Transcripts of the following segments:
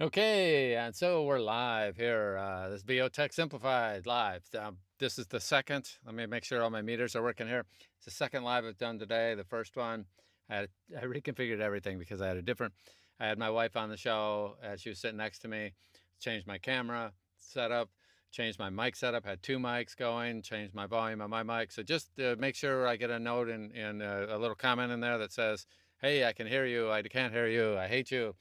Okay, and so we're live here. This is Biotech Simplified live. This is the second. Let me make sure all my meters are working here. It's the second live I've done today. The first one, I reconfigured everything because I had a different. I had my wife on the show. She was sitting next to me. Changed my camera setup. Changed my mic setup. Had two mics going. Changed my volume on my mic. So just make sure I get a note and a little comment in there that says, "Hey, I can hear you. I can't hear you. I hate you."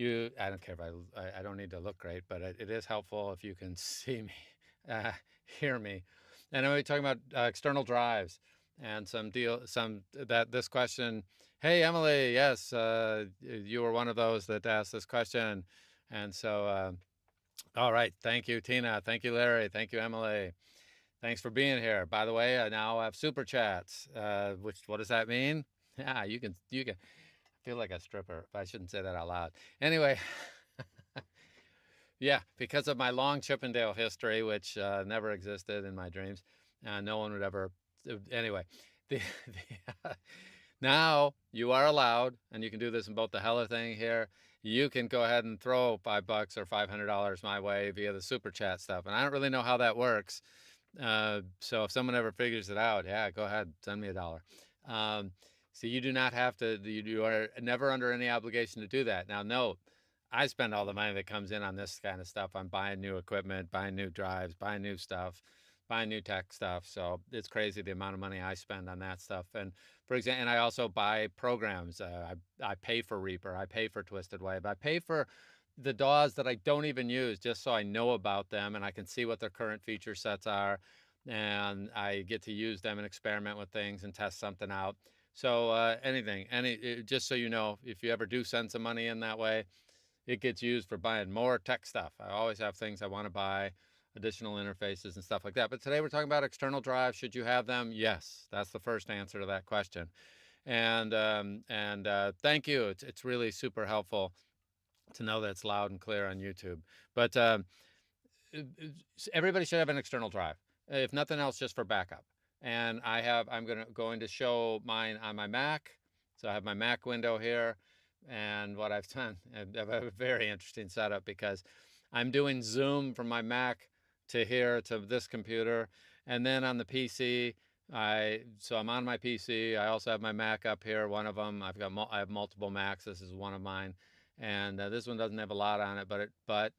I don't care if I don't need to look great, but it is helpful if you can see me, uh, hear me. And I'm talking about external drives and this question. Hey, Emily, yes, you were one of those that asked this question. And so, all right. Thank you, Tina. Thank you, Larry. Thank you, Emily. Thanks for being here. By the way, I now have super chats, what does that mean? Yeah, you can feel like a stripper, but I shouldn't say that out loud. Anyway, yeah, because of my long Chippendale history, which never existed in my dreams, no one would ever. Anyway, the, now you are allowed, and you can do this in both the Heller thing here. You can go ahead and throw $5 or $500 my way via the super chat stuff, and I don't really know how that works. So if someone ever figures it out, yeah, go ahead, send me $1. So you do not have to. You are never under any obligation to do that. Now, note, I spend all the money that comes in on this kind of stuff. I'm buying new equipment, buying new drives, buying new stuff, buying new tech stuff. So it's crazy the amount of money I spend on that stuff. And for example, and I also buy programs. I pay for Reaper, I pay for Twisted Wave, I pay for the DAWs that I don't even use just so I know about them and I can see what their current feature sets are. And I get to use them and experiment with things and test something out. So just so you know, if you ever do send some money in that way, it gets used for buying more tech stuff. I always have things I want to buy, additional interfaces and stuff like that. But today we're talking about external drives. Should you have them? Yes, that's the first answer to that question. And thank you. It's really super helpful to know that it's loud and clear on YouTube. But everybody should have an external drive, if nothing else, just for backup. And I'm going to show mine on my Mac. So I have my Mac window here. And what I've done, I have a very interesting setup because I'm doing Zoom from my Mac to here to this computer. And then on the PC, so I'm on my PC. I also have my Mac up here, one of them. I have multiple Macs. This is one of mine. And this one doesn't have a lot on it, but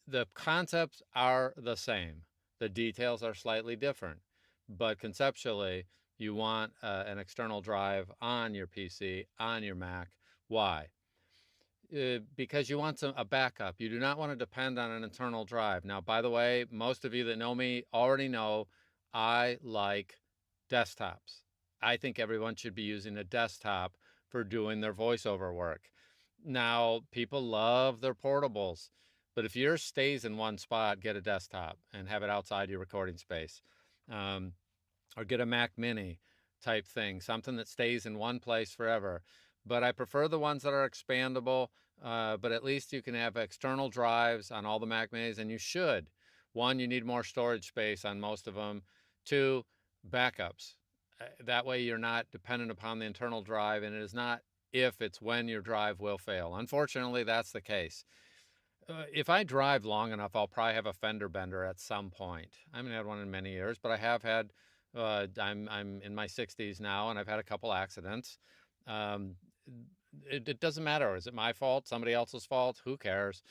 the concepts are the same. The details are slightly different, but conceptually, you want an external drive on your PC, on your Mac. Why? Because you want a backup. You do not want to depend on an internal drive. Now, by the way, most of you that know me already know I like desktops. I think everyone should be using a desktop for doing their voiceover work. Now, people love their portables, but if yours stays in one spot, get a desktop and have it outside your recording space. Or get a Mac Mini type thing, something that stays in one place forever. But I prefer the ones that are expandable, but at least you can have external drives on all the Mac Minis, and you should. One, you need more storage space on most of them. Two, backups. That way you're not dependent upon the internal drive, and it is not if, it's when your drive will fail. Unfortunately, that's the case. If I drive long enough, I'll probably have a fender bender at some point. I haven't had one in many years, but I have had. I'm in my 60s now, and I've had a couple accidents. Um, it doesn't matter. Is it my fault? Somebody else's fault? Who cares?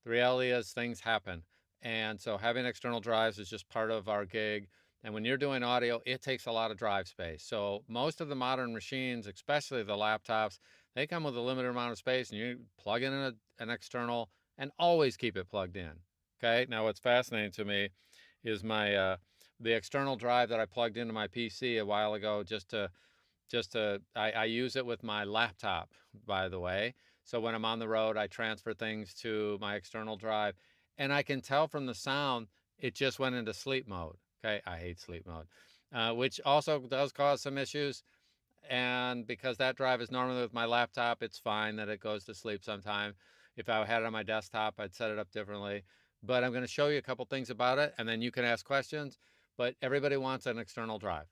The reality is things happen, and so having external drives is just part of our gig. And when you're doing audio, it takes a lot of drive space. So most of the modern machines, especially the laptops, they come with a limited amount of space, and you plug in an external and always keep it plugged in. Okay. Now, what's fascinating to me is the external drive that I plugged into my PC a while ago. I use it with my laptop, by the way. So when I'm on the road, I transfer things to my external drive, and I can tell from the sound it just went into sleep mode. Okay. I hate sleep mode, which also does cause some issues. And because that drive is normally with my laptop, it's fine that it goes to sleep sometime. If I had it on my desktop, I'd set it up differently. But I'm going to show you a couple things about it, and then you can ask questions. But everybody wants an external drive.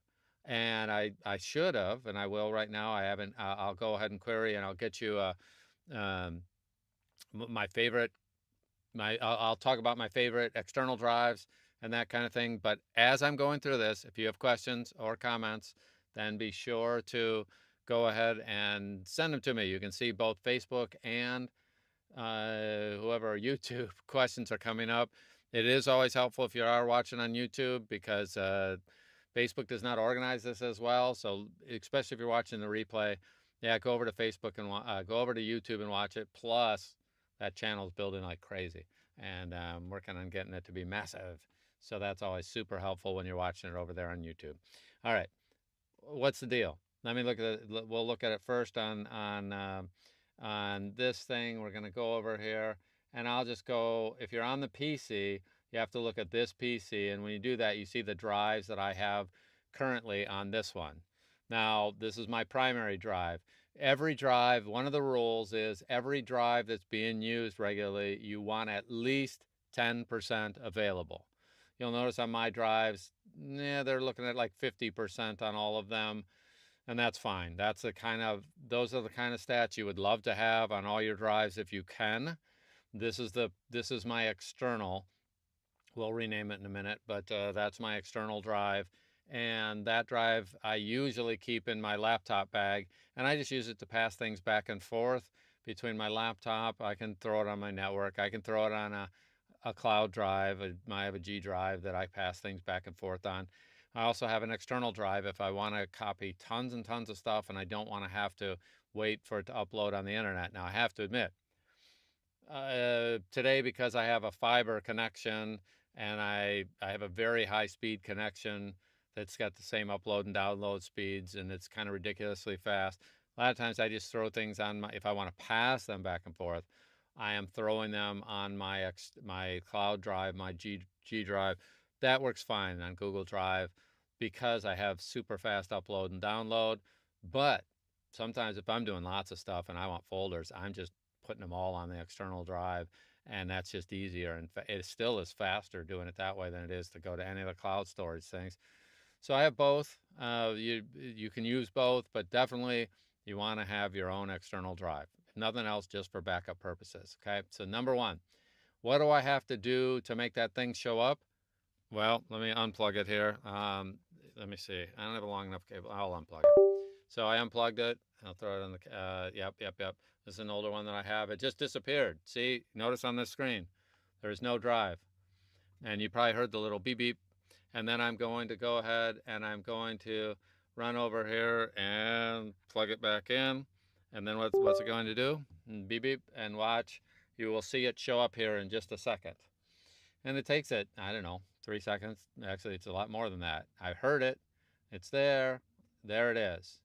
And I should have, and I will right now. I haven't. I'll go ahead and query, and I'll get you my favorite I'll talk about my favorite external drives and that kind of thing. But as I'm going through this, if you have questions or comments, then be sure to go ahead and send them to me. You can see both Facebook and whoever YouTube questions are coming up. It is always helpful if you are watching on YouTube because Facebook does not organize this as well. So especially if you're watching the replay, yeah, go over to Facebook and go over to YouTube and watch it. Plus, that channel is building like crazy, and I'm working on getting it to be massive. So that's always super helpful when you're watching it over there on YouTube. All right, what's the deal? Let me look at it. We'll look at it first on this thing. We're going to go over here, and I'll just go. If you're on the PC, you have to look at this PC, and when you do that, you see the drives that I have currently on this one. Now, this is my primary drive. Every drive, one of the rules is every drive that's being used regularly, you want at least 10% available. You'll notice on my drives, yeah, they're looking at like 50% on all of them, and that's fine. Those are the kind of stats you would love to have on all your drives if you can. This is my external. We'll rename it in a minute, but that's my external drive. And that drive I usually keep in my laptop bag, and I just use it to pass things back and forth between my laptop. I can throw it on my network. I can throw it on a cloud drive. I have a G drive that I pass things back and forth on. I also have an external drive if I want to copy tons and tons of stuff and I don't want to have to wait for it to upload on the internet. Now, I have to admit, today, because I have a fiber connection and I have a very high speed connection that's got the same upload and download speeds, and it's kind of ridiculously fast. A lot of times I just throw things on if I want to pass them back and forth, I am throwing them on my cloud drive, my G drive. That works fine on Google Drive because I have super fast upload and download. But sometimes if I'm doing lots of stuff and I want folders, I'm just putting them all on the external drive, and that's just easier. And it still is faster doing it that way than it is to go to any of the cloud storage things. So I have both. You can use both, but definitely you want to have your own external drive. If nothing else, just for backup purposes. Okay. So number one, what do I have to do to make that thing show up? Well, let me unplug it here. Let me see. I don't have a long enough cable. I'll unplug it. So I unplugged it. I'll throw it in the. Yep. This is an older one that I have. It just disappeared. See, notice on this screen, there is no drive, and you probably heard the little beep beep. And then I'm going to go ahead and I'm going to run over here and plug it back in. And then what's it going to do? Beep beep, and watch. You will see it show up here in just a second. And it takes it, I don't know, 3 seconds. Actually, it's a lot more than that. I heard it. It's there. There it is.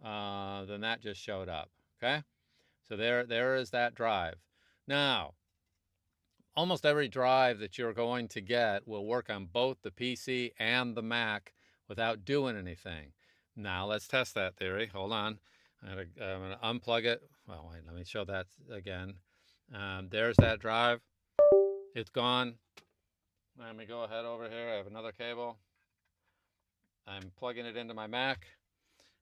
Then that just showed up. Okay? So there is that drive. Now, almost every drive that you're going to get will work on both the PC and the Mac without doing anything. Now, let's test that theory. Hold on. I'm going to unplug it. Well, wait, let me show that again. There's that drive. It's gone. Let me go ahead over here. I have another cable. I'm plugging it into my Mac.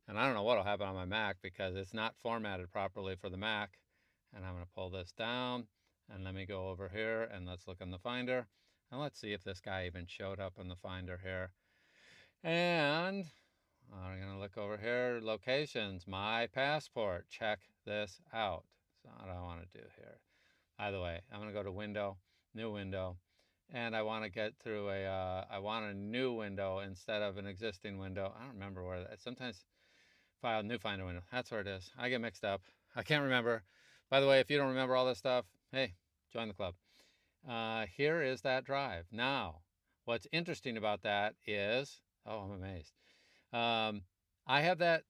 And I don't know what will happen on my Mac because it's not formatted properly for the Mac. And I'm going to pull this down. And let me go over here and let's look in the Finder. And let's see if this guy even showed up in the Finder here. And we're going to look over here. Locations, my passport. Check this out. So what do I want to do here? By the way, I'm going to go to Window, New Window. And I want to get through I want a new window instead of an existing window. I don't remember where that, sometimes file, new Finder window. That's where it is. I get mixed up. I can't remember. By the way, if you don't remember all this stuff, hey, join the club. Here is that drive. Now, what's interesting about that is, oh, I'm amazed. I have that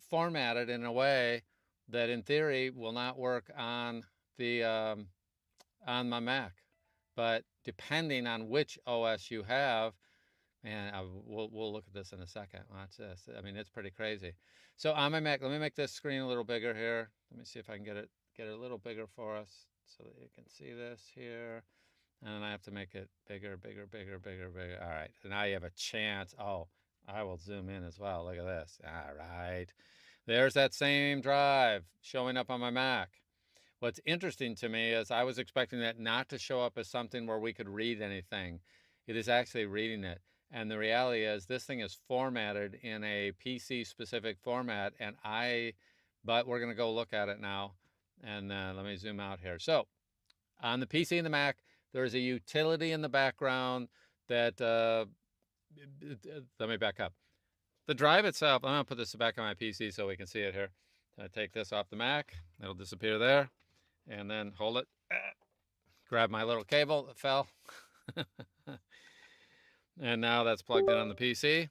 formatted in a way that in theory will not work on the on my Mac. But depending on which OS you have, man, we'll look at this in a second. Watch this. I mean, it's pretty crazy. So on my Mac, let me make this screen a little bigger here. Let me see if I can get it a little bigger for us so that you can see this here. And then I have to make it bigger. All right, so now you have a chance. Oh, I will zoom in as well. Look at this. All right. There's that same drive showing up on my Mac. What's interesting to me is I was expecting that not to show up as something where we could read anything. It is actually reading it. And the reality is this thing is formatted in a PC specific format, but we're going to go look at it now. And let me zoom out here. So on the PC and the Mac, there is a utility in the background that, let me back up. The drive itself, I'm going to put this back on my PC so we can see it here. I take this off the Mac, it'll disappear there, and then hold it, grab my little cable that fell, and now that's plugged in on the PC.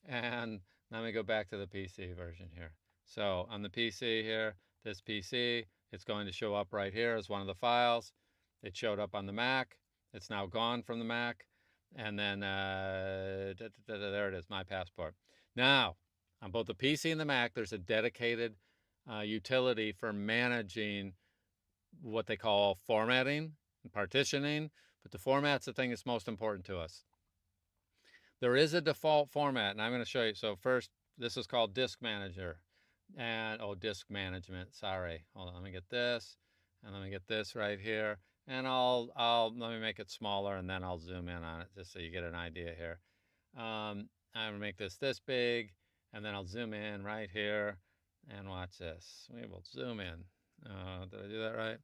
And let me go back to the PC version here. So on the PC here, this PC, it's going to show up right here as one of the files. It showed up on the Mac. It's now gone from the Mac. And then there it is, my passport. Now, on both the PC and the Mac, there's a dedicated utility for managing what they call formatting and partitioning. But the format's the thing that's most important to us. There is a default format, and I'm going to show you. So first, this is called Disk Manager. And, disk management, sorry. Hold on, let me get this, and let me get this right here. And let me make it smaller, and then I'll zoom in on it just so you get an idea here. I'm going to make this big, and then I'll zoom in right here, and watch this. We will zoom in. Did I do that right?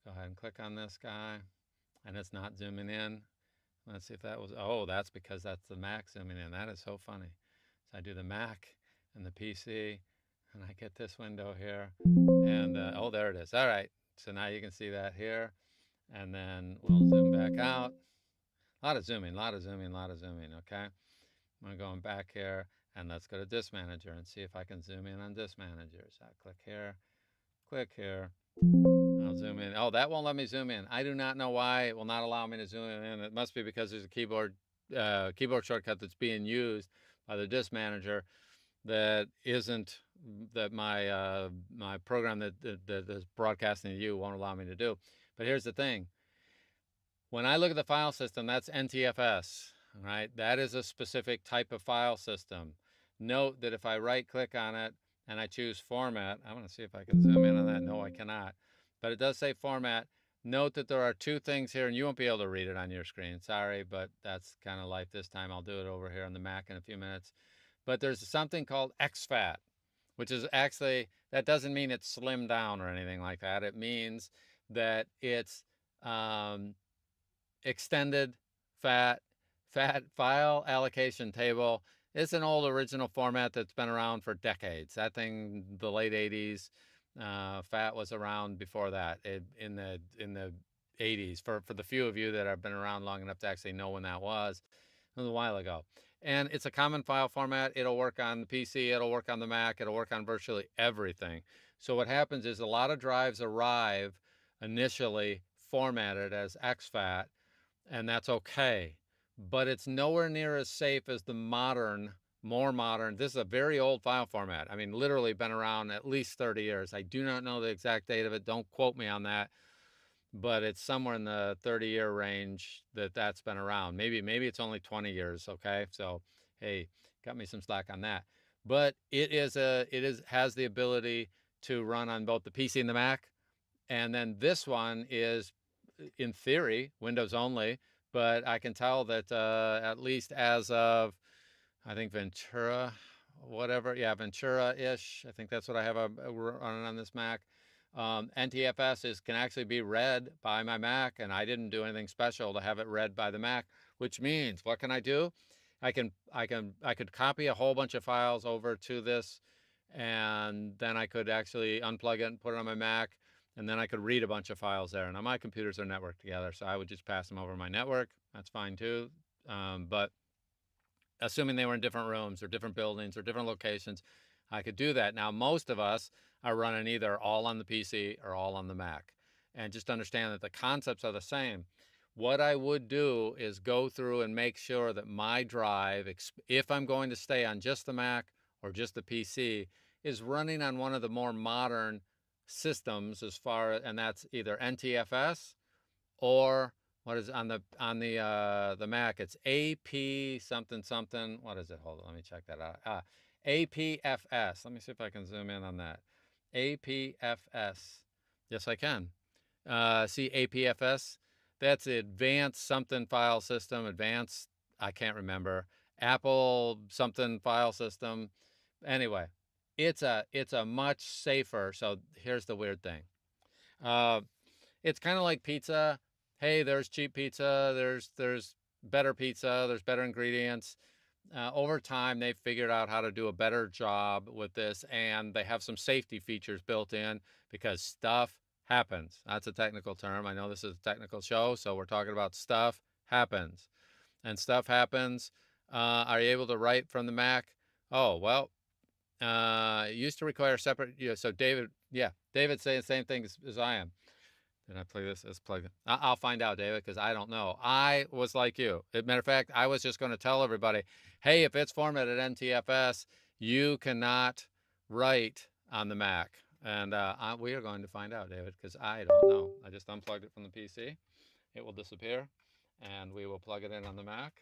Go ahead and click on this guy, and it's not zooming in. Let's see if that was, that's because that's the Mac zooming in. That is so funny. So I do the Mac and the PC, and I get this window here, and there it is. All right, so now you can see that here, and then we'll zoom back out. A lot of zooming, okay? I'm going back here, and let's go to Disk Manager and see if I can zoom in on Disk Manager. So I click here, I'll zoom in. That won't let me zoom in. I do not know why it will not allow me to zoom in. It must be because there's a keyboard shortcut that's being used by the Disk Manager that isn't, that my program that is broadcasting to you won't allow me to do. But here's the thing. When I look at the file system, that's NTFS, right? That is a specific type of file system. Note that if I right-click on it and I choose Format, I want to see if I can zoom in on that. No, I cannot. But it does say Format. Note that there are two things here, and you won't be able to read it on your screen. Sorry, but that's kind of life this time. I'll do it over here on the Mac in a few minutes. But there's something called exFAT, which is actually, that doesn't mean it's slimmed down or anything like that. It means that it's extended fat file allocation table. It's an old original format that's been around for decades. That thing, the late 80s, FAT was around before that, in the 80s. For the few of you that have been around long enough to actually know when that was, it was a while ago. And it's a common file format. It'll work on the PC, it'll work on the Mac, it'll work on virtually everything. So what happens is a lot of drives arrive initially formatted as exFAT, and that's okay. But it's nowhere near as safe as the more modern, this is a very old file format. I mean, literally been around at least 30 years. I do not know the exact date of it. Don't quote me on that. But it's somewhere in the 30-year range that's been around. Maybe it's only 20 years, okay? So, hey, got me some slack on that. But it has the ability to run on both the PC and the Mac. And then this one is, in theory, Windows only, but I can tell that at least as of, I think Ventura, Ventura-ish. I think that's what I have running on this Mac. NTFS can actually be read by my Mac, and I didn't do anything special to have it read by the Mac, which means, what can I do? I could copy a whole bunch of files over to this, and then I could actually unplug it and put it on my Mac, and then I could read a bunch of files there. Now my computers are networked together, so I would just pass them over my network. That's fine too. But assuming they were in different rooms or different buildings or different locations, I could do that. Now, most of us are running either all on the PC or all on the Mac. And just understand that the concepts are the same. What I would do is go through and make sure that my drive, if I'm going to stay on just the Mac or just the PC, is running on one of the more modern systems, and that's either NTFS or what is on the Mac? It's AP something something. What is it? Hold on, let me check that out. APFS. Let me see if I can zoom in on that. APFS. Yes, I can. See APFS? That's the Advanced Something File System. Advanced, I can't remember. Apple something file system. Anyway, it's a much safer. So here's the weird thing. Uh, it's kind of like pizza. Hey, there's cheap pizza. There's better pizza. There's better ingredients. Over time, they've figured out how to do a better job with this, and they have some safety features built in because stuff happens. That's a technical term. I know this is a technical show, so we're talking about stuff happens. And stuff happens. Are you able to write from the Mac? Oh, well, it used to require separate, so David, yeah, David's saying the same thing as I am. Did I play this? Let's plug it. I'll find out, David, because I don't know. I was like you. As a matter of fact, I was just going to tell everybody, hey, if it's formatted NTFS, you cannot write on the Mac. And we are going to find out, David, because I don't know. I just unplugged it from the PC. It will disappear, and we will plug it in on the Mac,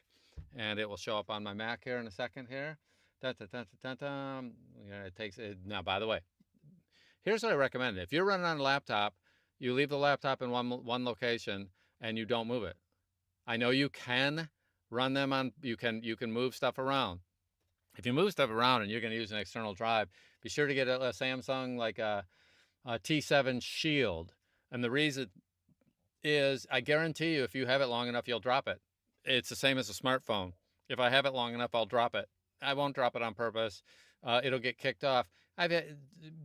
and it will show up on my Mac here in a second here. Dun, dun, dun, dun, dun, dun. It takes it. Now, by the way, here's what I recommend. If you're running on a laptop, you leave the laptop in one location and you don't move it. I know you can run them on, you can move stuff around. If you move stuff around and you're going to use an external drive, be sure to get a Samsung like a T7 Shield. And the reason is, I guarantee you, if you have it long enough, you'll drop it. It's the same as a smartphone. If I have it long enough, I'll drop it. I won't drop it on purpose. It'll get kicked off. I've had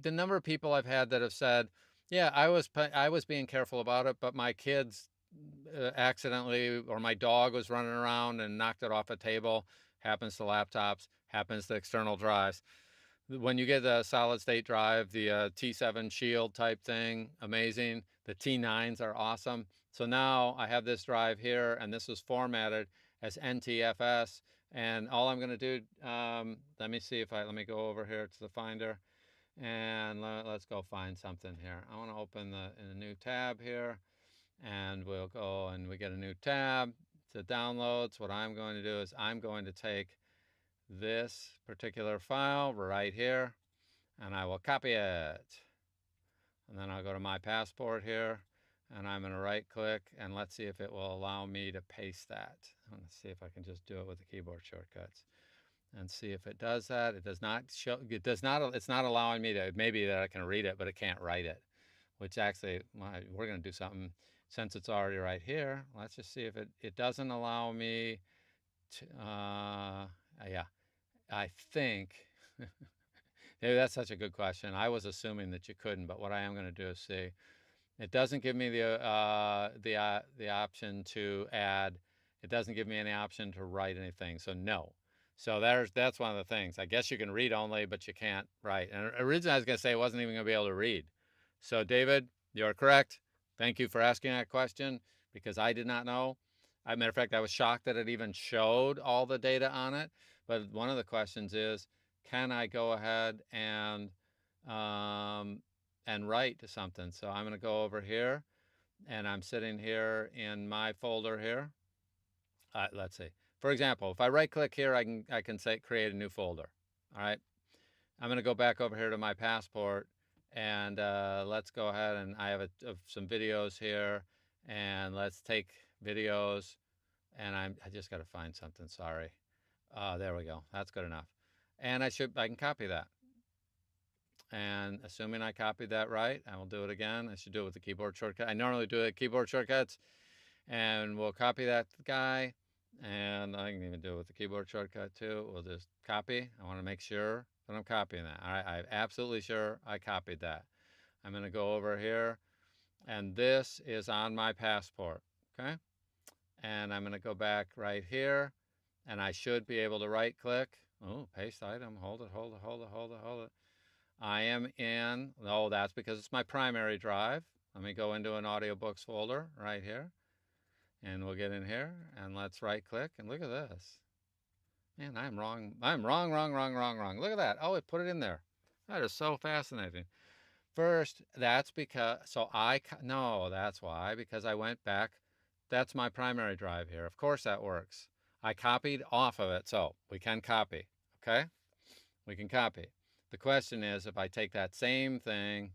the number of people I've had that have said, "Yeah, I was being careful about it, but my kids accidentally, or my dog was running around and knocked it off a table." Happens to laptops. Happens to external drives. When you get the solid state drive, the T7 Shield type thing, amazing. The T9s are awesome. So now I have this drive here, and this is formatted as NTFS. And all I'm going to do, let me see if let me go over here to the Finder, and let's go find something here. I want to open in a new tab here, and we'll go and we get a new tab to downloads. What I'm going to do is I'm going to take this particular file right here, and I will copy it. And then I'll go to my passport here, and I'm going to right click, and let's see if it will allow me to paste that. I'm going to see if I can just do it with the keyboard shortcuts and see if it does that. It does not show, it's not allowing me to, maybe that I can read it, but it can't write it, which actually, we're going to do something since it's already right here. Let's just see if it doesn't allow me to, yeah, I think, maybe that's such a good question. I was assuming that you couldn't, but what I am going to do is see. It doesn't give me the option to add. It doesn't give me any option to write anything. So no. So that's one of the things. I guess you can read only, but you can't write. And originally I was going to say I wasn't even going to be able to read. So David, you're correct. Thank you for asking that question, because I did not know. As a matter of fact, I was shocked that it even showed all the data on it. But one of the questions is, can I go ahead and write to something? So I'm going to go over here, and I'm sitting here in my folder here. Let's see. For example, if I right click here, I can say create a new folder. All right. I'm going to go back over here to my passport, and let's go ahead, and I have some videos here, and let's take videos, and I just got to find something. Sorry. There we go. That's good enough. And I can copy that. And assuming I copied that right, I will do it again. I should do it with the keyboard shortcut. I normally do it with keyboard shortcuts, and we'll copy that guy. And I can even do it with the keyboard shortcut too. We'll just copy. I want to make sure that I'm copying that. All right, I'm absolutely sure I copied that. I'm going to go over here, and this is on my passport, okay? And I'm going to go back right here, and I should be able to right click. Oh, paste item. Hold it, hold it, hold it, hold it, hold it. I am in, oh, that's because it's my primary drive. Let me go into an audiobooks folder right here. And we'll get in here, and let's right click, and look at this. Man, I'm wrong. I'm wrong. Look at that. Oh, it put it in there. That is so fascinating. First, that's because, no, that's why, because I went back. That's my primary drive here. Of course that works. I copied off of it, so we can copy, okay? We can copy. The question is, if I take that same thing,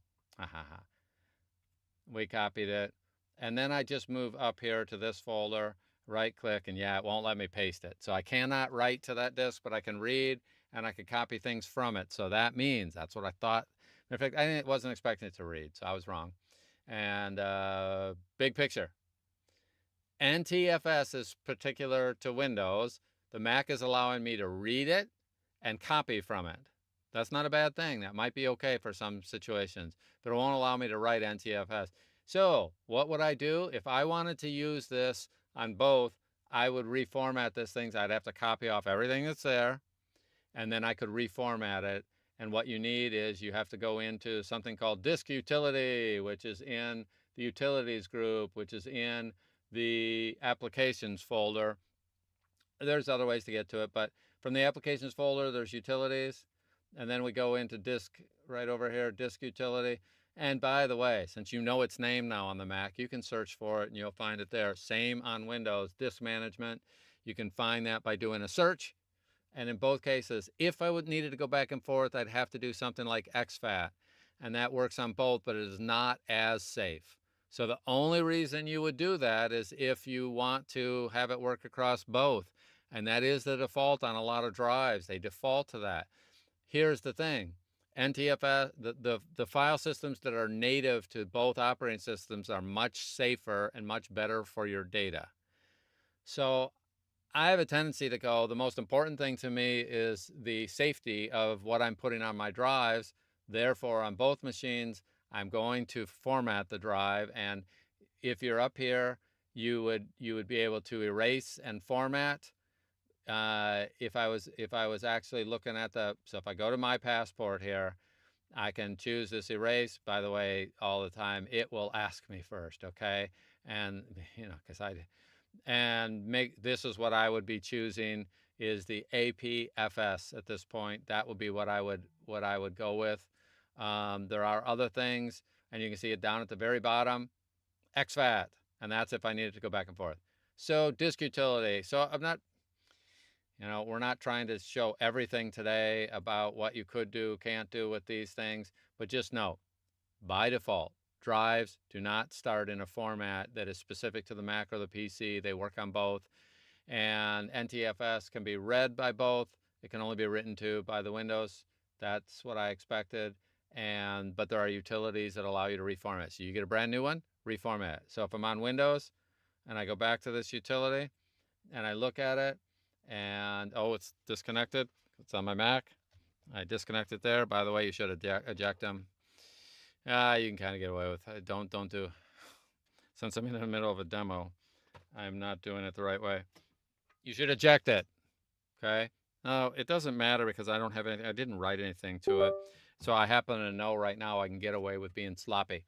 We copied it. And then I just move up here to this folder, right click, and yeah, it won't let me paste it. So I cannot write to that disk, but I can read and I can copy things from it. So that means, that's what I thought. In fact, I wasn't expecting it to read, so I was wrong. And big picture. NTFS is particular to Windows. The Mac is allowing me to read it and copy from it. That's not a bad thing. That might be okay for some situations, but it won't allow me to write NTFS. So what would I do? If I wanted to use this on both, I would reformat this thing. I'd have to copy off everything that's there, and then I could reformat it. And what you need is you have to go into something called disk utility, which is in the utilities group, which is in the applications folder. There's other ways to get to it, but from the applications folder, there's utilities. And then we go into disk right over here, disk utility. And by the way, since you know its name now on the Mac, you can search for it and you'll find it there. Same on Windows, disk management. You can find that by doing a search. And in both cases, if I needed to go back and forth, I'd have to do something like exFAT. And that works on both, but it is not as safe. So the only reason you would do that is if you want to have it work across both. And that is the default on a lot of drives. They default to that. Here's the thing. NTFS, the file systems that are native to both operating systems are much safer and much better for your data. So I have a tendency to go, the most important thing to me is the safety of what I'm putting on my drives. Therefore, on both machines, I'm going to format the drive. And if you're up here, you would be able to erase and format. If I was actually looking at so if I go to my passport here, I can choose this erase. By the way, all the time, it will ask me first, okay? And, because this is what I would be choosing is the APFS at this point. That would be what I would go with. There are other things, and you can see it down at the very bottom, exFAT, and that's if I needed to go back and forth. So disk utility. So I'm not, we're not trying to show everything today about what you could do, can't do with these things, but just know, by default, drives do not start in a format that is specific to the Mac or the PC. They work on both. And NTFS can be read by both. It can only be written to by the Windows. That's what I expected. But there are utilities that allow you to reformat. So you get a brand new one, reformat it. So if I'm on Windows and I go back to this utility and I look at it and, it's disconnected. It's on my Mac. I disconnect it there. By the way, you should eject them. You can kind of get away with it. Don't do. Since I'm in the middle of a demo, I'm not doing it the right way. You should eject it. Okay. No, it doesn't matter because I don't have anything. I didn't write anything to it. So I happen to know right now I can get away with being sloppy.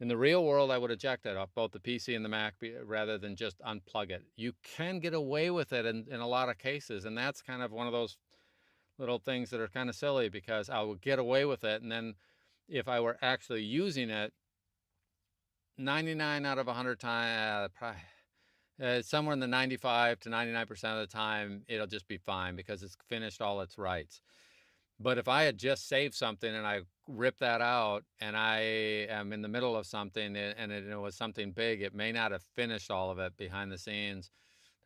In the real world, I would eject it off both the PC and the Mac rather than just unplug it. You can get away with it in a lot of cases. And that's kind of one of those little things that are kind of silly because I would get away with it. And then if I were actually using it, 99 out of 100 times, somewhere in the 95 to 99% of the time, it'll just be fine because it's finished all its writes. But if I had just saved something and I rip that out and I am in the middle of something and it was something big, it may not have finished all of it behind the scenes.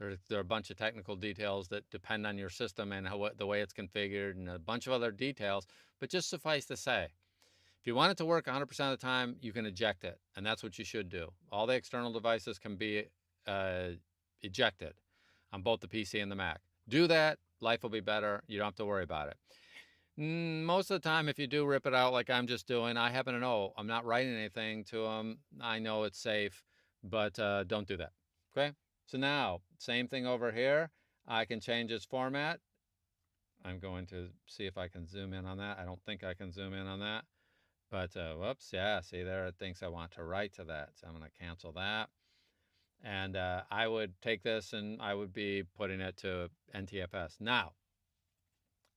There are a bunch of technical details that depend on your system and the way it's configured and a bunch of other details. But just suffice to say, if you want it to work 100% of the time, you can eject it. And that's what you should do. All the external devices can be ejected on both the PC and the Mac. Do that, life will be better. You don't have to worry about it. Most of the time, if you do rip it out like I'm just doing, I happen to know I'm not writing anything to them. I know it's safe, but don't do that. Okay? So now, same thing over here. I can change its format. I'm going to see if I can zoom in on that. I don't think I can zoom in on that. But whoops, yeah, see there, it thinks I want to write to that. So I'm going to cancel that. And I would take this and I would be putting it to NTFS. Now,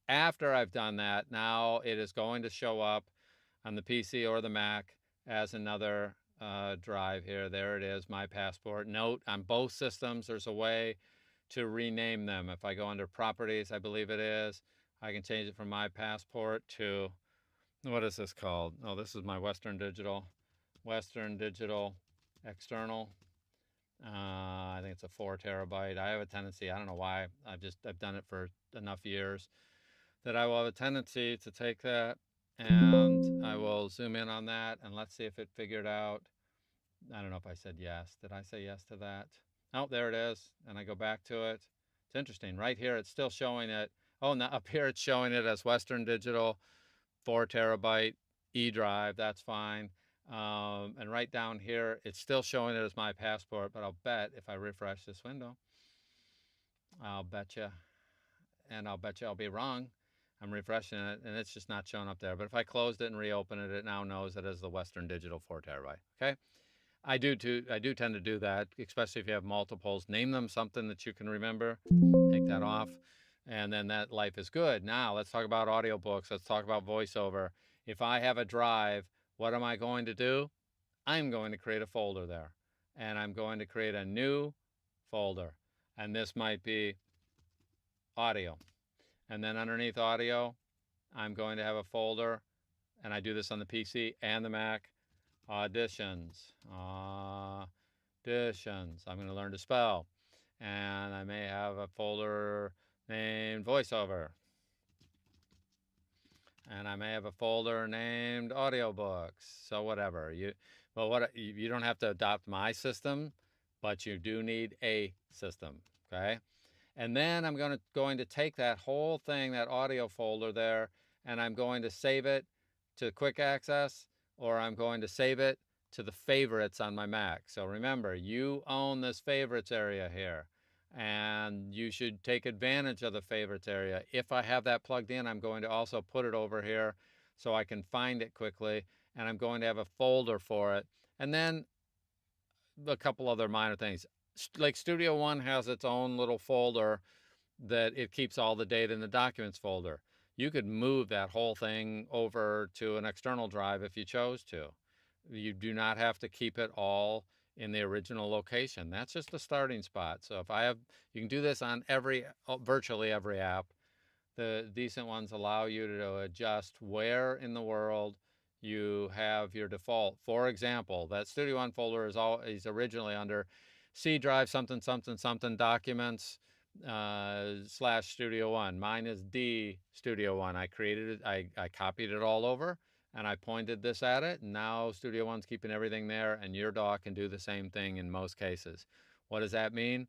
after I've done that, now it is going to show up on the PC or the Mac as another drive here. There it is, my passport. Note, on both systems, there's a way to rename them. If I go under properties, I believe it is, I can change it from my passport to, what is this called? Oh, this is my Western Digital. Western Digital external. I think it's a 4 terabyte. I have a tendency, I don't know why, I've done it for enough years that I will have a tendency to take that, and I will zoom in on that, and let's see if it figured out. I don't know if I said yes. Did I say yes to that? Oh, there it is. And I go back to it. It's interesting. Right here, it's still showing it. Oh, now up here, it's showing it as Western Digital 4 terabyte E drive. That's fine. And right down here, it's still showing it as my passport, but I'll bet if I refresh this window, I'll bet you, and I'll bet you I'll be wrong. I'm refreshing it, and it's just not showing up there. But if I closed it and reopen it, it now knows it as the Western Digital 4 terabyte. Okay. I do tend to do that, especially if you have multiples. Name them something that you can remember. Take that off, and then that life is good. Now let's talk about audiobooks. Let's talk about voiceover. If I have a drive, what am I going to do? I'm going to create a folder there, and I'm going to create a new folder, and this might be audio. And then underneath audio, I'm going to have a folder, and I do this on the PC and the Mac. Auditions. Auditions. I'm going to learn to spell. And I may have a folder named voiceover. And I may have a folder named audiobooks. So whatever. You don't have to adopt my system, but you do need a system. Okay. And then I'm going to take that whole thing, that audio folder there, and I'm going to save it to quick access, or I'm going to save it to the favorites on my Mac. So remember, you own this favorites area here, and you should take advantage of the favorites area. If I have that plugged in, I'm going to also put it over here so I can find it quickly, and I'm going to have a folder for it. And then a couple other minor things. Like Studio One has its own little folder that it keeps all the data in the documents folder. You could move that whole thing over to an external drive if you chose to. You do not have to keep it all in the original location. That's just the starting spot. So if I have, you can do this on virtually every app. The decent ones allow you to adjust where in the world you have your default. For example, that Studio One folder is originally under C drive something something something documents / Studio One. Mine is D Studio One. I created it. I copied it all over, and I pointed this at it. And now Studio One's keeping everything there, and your dog can do the same thing in most cases. What does that mean?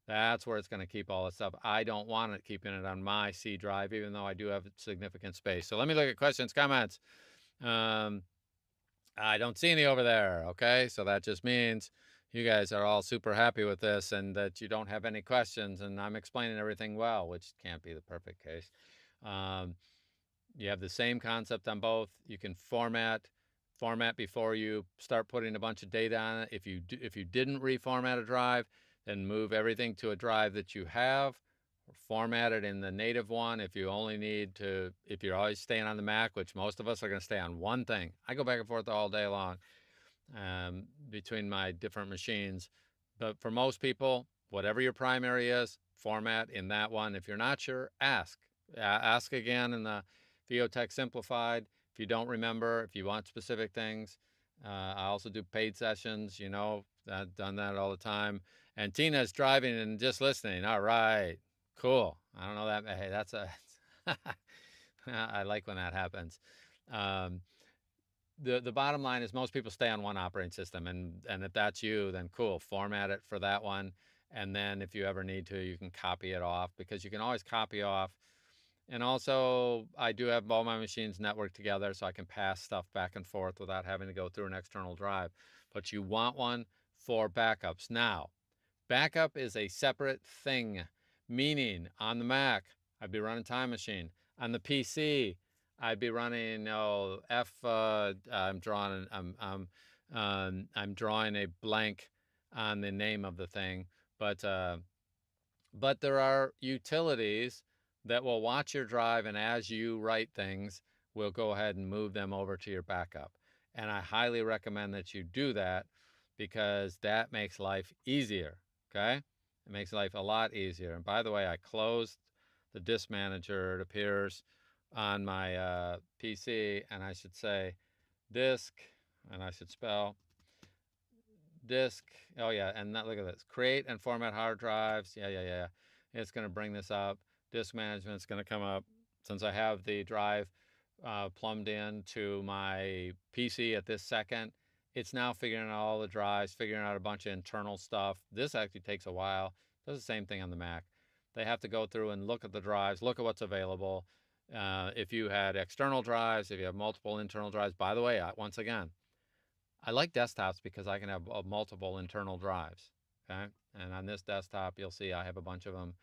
That's where it's going to keep all this stuff. I don't want it keeping it on my C drive, even though I do have significant space. So let me look at questions, comments. I don't see any over there. Okay, so that just means you guys are all super happy with this and that you don't have any questions, and I'm explaining everything well, which can't be the perfect case. You have the same concept on both. You can format before you start putting a bunch of data on it. If you didn't reformat a drive, then move everything to a drive that you have, or format it in the native one. If you're always staying on the Mac, which most of us are going to stay on one thing. I go back and forth all day long between my different machines. But for most people, whatever your primary is, format in that one. If you're not sure, ask. Ask again in the VOTech Simplified. If you don't remember, if you want specific things. I also do paid sessions, I've done that all the time. And Tina's driving and just listening. All right, cool. I don't know that. Hey, that's I like when that happens. The bottom line is most people stay on one operating system, and if that's you, then cool, format it for that one. And then if you ever need to, you can copy it off, because you can always copy off. And also, I do have all my machines networked together, so I can pass stuff back and forth without having to go through an external drive. But you want one for backups. Now, backup is a separate thing, meaning on the Mac, I'd be running Time Machine. On the PC, I'd be running I'm drawing a blank on the name of the thing, but there are utilities that will watch your drive, and as you write things, we'll go ahead and move them over to your backup. And I highly recommend that you do that, because that makes life easier. Okay, it makes life a lot easier. And by the way, I closed the disk manager. It appears on my PC, and I should say disk and I should spell disk. Oh yeah, and look at this. Create and format hard drives. Yeah. It's going to bring this up. Disk management is going to come up. Since I have the drive plumbed in to my PC at this second, it's now figuring out all the drives, figuring out a bunch of internal stuff. This actually takes a while. Does the same thing on the Mac. They have to go through and look at the drives, look at what's available. If you had external drives, if you have multiple internal drives. By the way, once again, I like desktops because I can have multiple internal drives. Okay. And on this desktop, you'll see I have a bunch of them,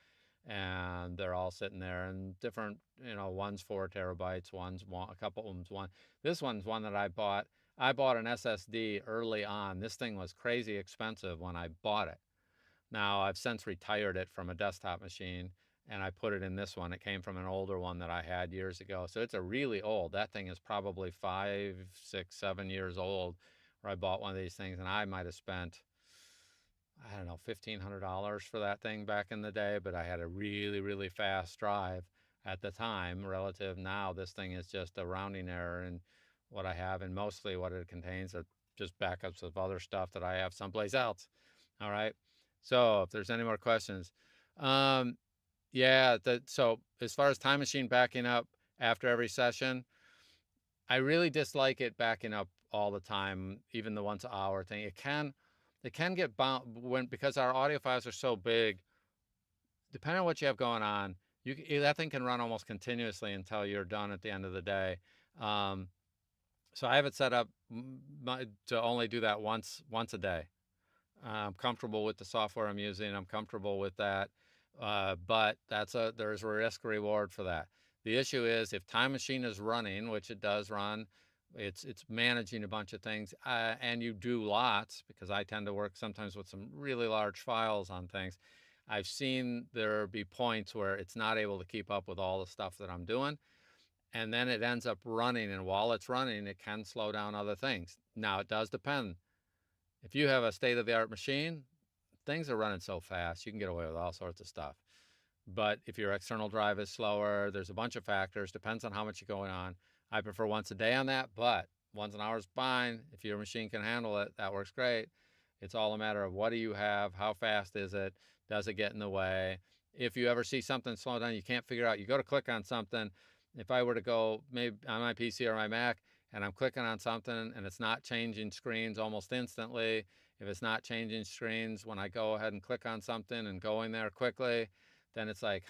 and they're all sitting there, and different, one's 4 terabytes, one's one, a couple of them's one. This one's one that I bought. I bought an SSD early on. This thing was crazy expensive when I bought it. Now I've since retired it from a desktop machine, and I put it in this one. It came from an older one that I had years ago. So it's a really old. That thing is probably 5, 6, 7 years old, where I bought one of these things, and I might have spent, I don't know, $1,500 for that thing back in the day, but I had a really, really fast drive at the time relative. Now this thing is just a rounding error in what I have, and mostly what it contains are just backups of other stuff that I have someplace else. All right. So if there's any more questions, yeah, so as far as Time Machine backing up after every session, I really dislike it backing up all the time, even the once an hour thing. It can get bound because our audio files are so big. Depending on what you have going on, that thing can run almost continuously until you're done at the end of the day. So I have it set up to only do that once a day. I'm comfortable with the software I'm using. I'm comfortable with that. But there's a risk reward for that. The issue is if Time Machine is running, which it does run, it's managing a bunch of things, and you do lots, because I tend to work sometimes with some really large files on things. I've seen there be points where it's not able to keep up with all the stuff that I'm doing, and then it ends up running, and while it's running, it can slow down other things. Now, it does depend. If you have a state-of-the-art machine, things are running so fast, you can get away with all sorts of stuff. But if your external drive is slower, there's a bunch of factors, depends on how much you're going on. I prefer once a day on that, but once an hour is fine. If your machine can handle it, that works great. It's all a matter of what do you have, how fast is it, does it get in the way. If you ever see something slow down, you can't figure out, you go to click on something. If I were to go maybe on my PC or my Mac, and I'm clicking on something and it's not changing screens almost instantly, if it's not changing screens when I go ahead and click on something and going there quickly, then it's like,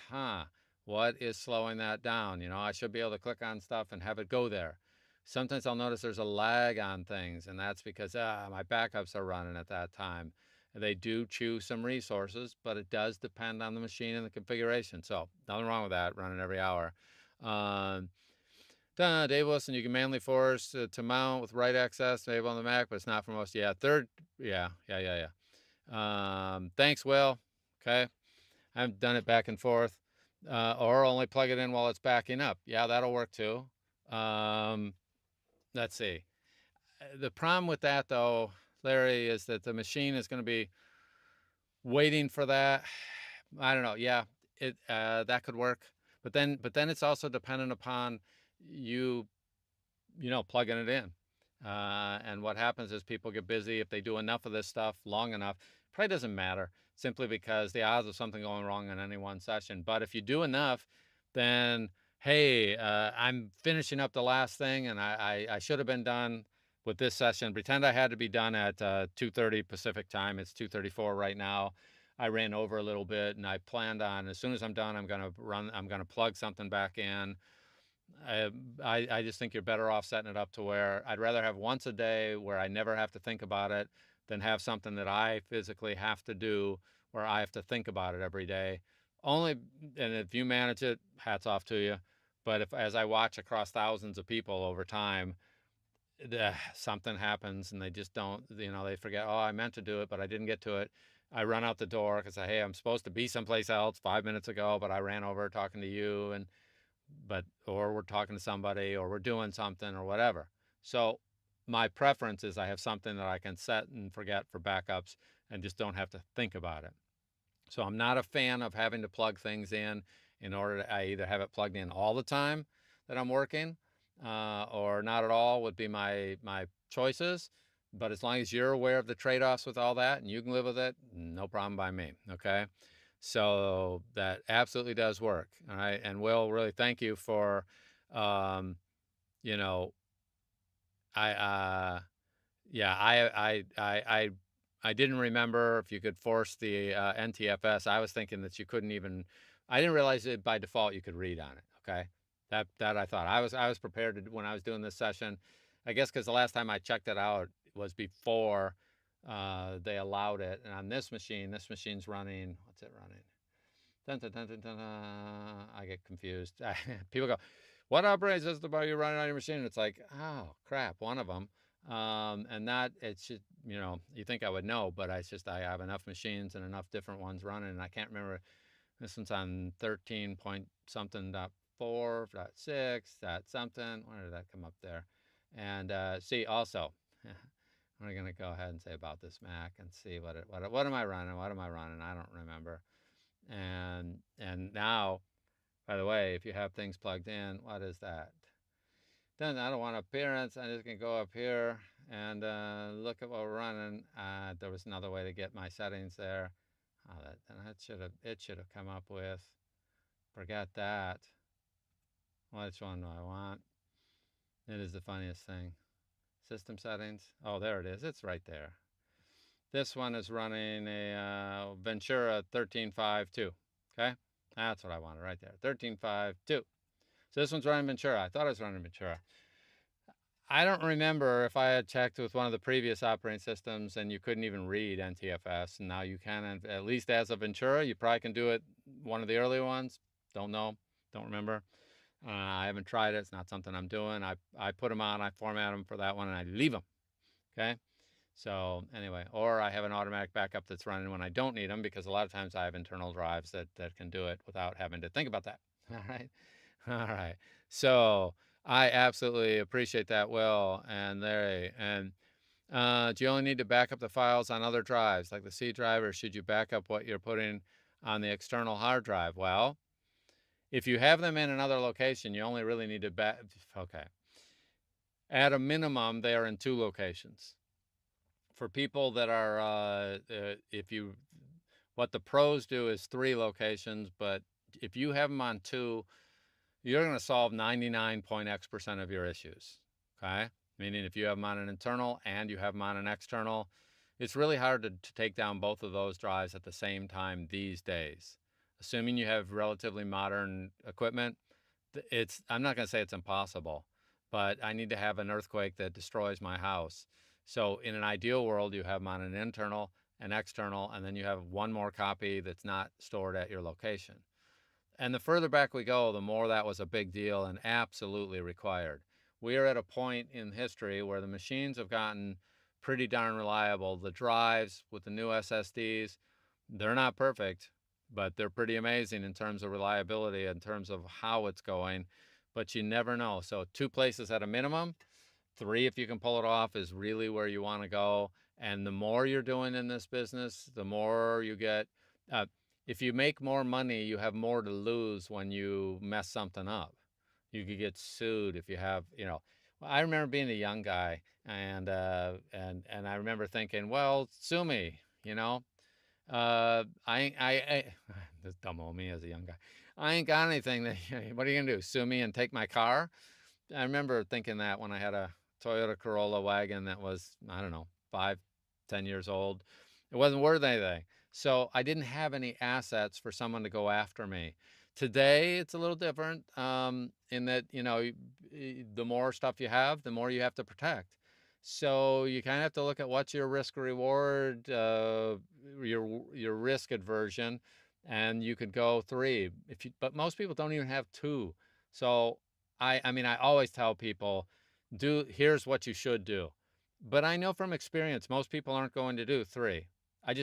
what is slowing that down? I should be able to click on stuff and have it go there. Sometimes I'll notice there's a lag on things, and that's because my backups are running at that time. They do chew some resources, but it does depend on the machine and the configuration. So nothing wrong with that, running every hour. Dave Wilson, you can manually force to mount with write access maybe on the Mac, but it's not for most. Yeah, yeah. Thanks, Will. Okay. I've done it back and forth, or only plug it in while it's backing up. Yeah, that'll work too. Let's see. The problem with that, though, Larry, is that the machine is going to be waiting for that. I don't know. Yeah, that could work, but then it's also dependent upon you plugging it in. And what happens is people get busy. If they do enough of this stuff long enough, probably doesn't matter, simply because the odds of something going wrong in any one session. But if you do enough, then, hey, I'm finishing up the last thing, and I should have been done with this session. Pretend I had to be done at 2:30 Pacific time. It's 2:34 right now. I ran over a little bit, and I planned on, as soon as I'm done, I'm going to plug something back in. I just think you're better off setting it up to where I'd rather have once a day where I never have to think about it than have something that I physically have to do where I have to think about it every day. And if you manage it, hats off to you. But as I watch across thousands of people over time, something happens and they just don't, they forget, oh, I meant to do it, but I didn't get to it. I run out the door because hey, I'm supposed to be someplace else 5 minutes ago, but I ran over talking to you, or we're talking to somebody, or we're doing something, or whatever. So my preference is I have something that I can set and forget for backups and just don't have to think about it. So I'm not a fan of having to plug things in order to, I either have it plugged in all the time that I'm working, or not at all would be my choices, but as long as you're aware of the trade-offs with all that and you can live with it, no problem by me. Okay. So that absolutely does work. All right. And Will, really thank you for, um, you know, I, yeah, I didn't remember if you could force the NTFS. I was thinking that you couldn't even. I didn't realize that by default you could read on it. Okay, that I thought I was prepared to when I was doing this session. I guess because the last time I checked it out was before they allowed it, and on this machine's running. What's it running? Dun, dun, dun, dun, dun, dun. I get confused. People go, "What operating system are you running on your machine?" And it's like, oh crap, one of them. And that it's just, you think I would know, but it's just I have enough machines and enough different ones running, and I can't remember. This one's on 13 point something dot 4 dot 6 dot something. Where did that come up there? And see also. I'm gonna go ahead and say about this Mac and see what am I running? What am I running? I don't remember. And now, by the way, if you have things plugged in, what is that? Then I don't want appearance. I'm just gonna go up here and look at what we're running. There was another way to get my settings there. Oh, it should have come up with. Forget that. Which one do I want? It is the funniest thing. System settings. Oh, there it is. It's right there. This one is running a Ventura 13.5.2. Okay, that's what I wanted right there. 13.5.2. So this one's running Ventura. I thought it was running Ventura. I don't remember if I had checked with one of the previous operating systems and you couldn't even read NTFS, and now you can, at least as of Ventura. You probably can do it one of the early ones. Don't know. Don't remember. I haven't tried it. It's not something I'm doing. I put them on. I format them for that one, and I leave them. Okay. So anyway, or I have an automatic backup that's running when I don't need them, because a lot of times I have internal drives that can do it without having to think about that. All right. All right. So I absolutely appreciate that, Will and Larry. And do you only need to back up the files on other drives like the C drive, or should you back up what you're putting on the external hard drive? Well, if you have them in another location, you only really need to okay. At a minimum, they are in 2 locations. For people that are, what the pros do is 3 locations, but if you have them on 2, you're going to solve 99.x% of your issues. Okay. Meaning if you have them on an internal and you have them on an external, it's really hard to take down both of those drives at the same time these days. Assuming you have relatively modern equipment, I'm not going to say it's impossible, but I need to have an earthquake that destroys my house. So in an ideal world, you have them on an internal, an external, and then you have one more copy that's not stored at your location. And the further back we go, the more that was a big deal and absolutely required. We are at a point in history where the machines have gotten pretty darn reliable. The drives with the new SSDs, they're not perfect, but they're pretty amazing in terms of reliability, in terms of how it's going, but you never know. So 2 places at a minimum, 3 if you can pull it off is really where you want to go. And the more you're doing in this business, the more you get. If you make more money, you have more to lose when you mess something up. You could get sued if you have, I remember being a young guy, and I remember thinking, well, sue me, I this dumb old me as a young guy. I ain't got anything that, what are you gonna do? Sue me and take my car? I remember thinking that when I had a Toyota Corolla wagon that was, I don't know, 5, 10 years old. It wasn't worth anything. So I didn't have any assets for someone to go after me. Today, it's a little different in that, the more stuff you have, the more you have to protect. So you kind of have to look at what's your risk reward, your risk aversion, and you could go 3. But most people don't even have 2. So I mean, I always tell people, here's what you should do. But I know from experience, most people aren't going to do 3. I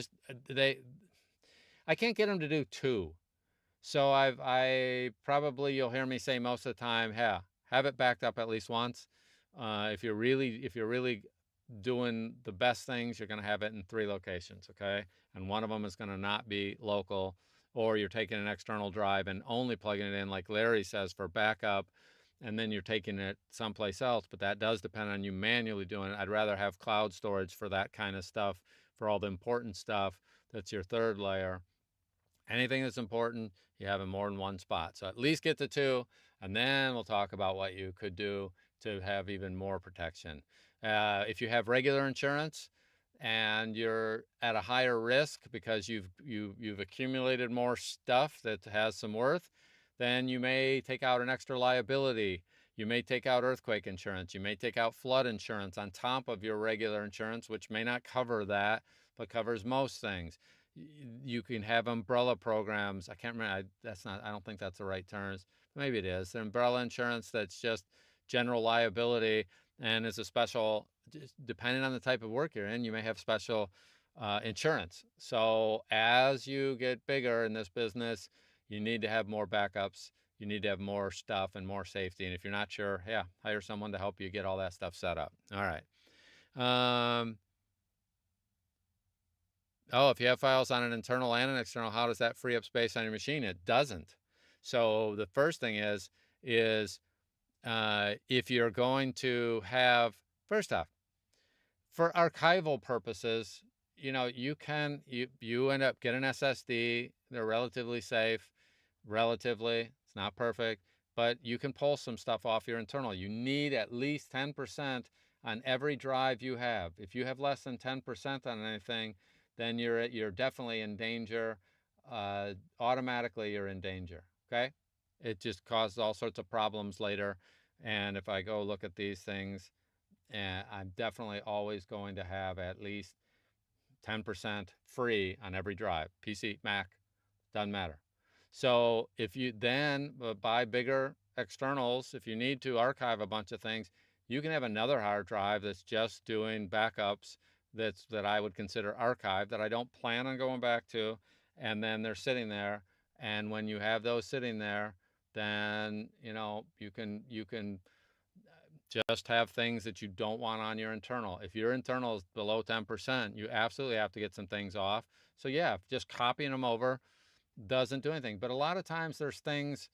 can't get them to do 2. So I probably, you'll hear me say most of the time, yeah, have it backed up at least once. If you're really doing the best things, you're going to have it in 3 locations. Okay. And one of them is going to not be local, or you're taking an external drive and only plugging it in, like Larry says, for backup. and then you're taking it someplace else, but that does depend on you manually doing it. I'd rather have cloud storage for that kind of stuff, for all the important stuff. That's your third layer. Anything that's important, you have in more than one spot. So at least get to two, and then we'll talk about what you could do to have even more protection. If you have regular insurance and you're at a higher risk because you've accumulated more stuff that has some worth, then you may take out an extra liability. You may take out earthquake insurance. You may take out flood insurance on top of your regular insurance, which may not cover that, but covers most things. You can have umbrella programs. I can't remember. I don't think that's the right terms. Maybe it is. The umbrella insurance that's just general liability and is a special, depending on the type of work you're in, you may have special insurance. So as you get bigger in this business, you need to have more backups. You need to have more stuff and more safety. And if you're not sure, yeah, hire someone to help you get all that stuff set up. All right. Oh, if you have files on an internal and an external, how does that free up space on your machine? It doesn't. So the first thing is if you're going to have, first off, for archival purposes, you end up getting an SSD. They're relatively safe. Relatively, it's not perfect, but you can pull some stuff off your internal. You need at least 10% on every drive you have. If you have less than 10% on anything, then you're definitely in danger. Automatically, you're in danger. Okay, it just causes all sorts of problems later. And if I go look at these things, I'm definitely always going to have at least 10% free on every drive. PC, Mac, doesn't matter. So if you then buy bigger externals, if you need to archive a bunch of things, you can have another hard drive that's just doing backups that I would consider archive, that I don't plan on going back to, and then they're sitting there. And when you have those sitting there, then you can just have things that you don't want on your internal. If your internal is below 10%, you absolutely have to get some things off. So yeah, just copying them over doesn't do anything. But a lot of times there's things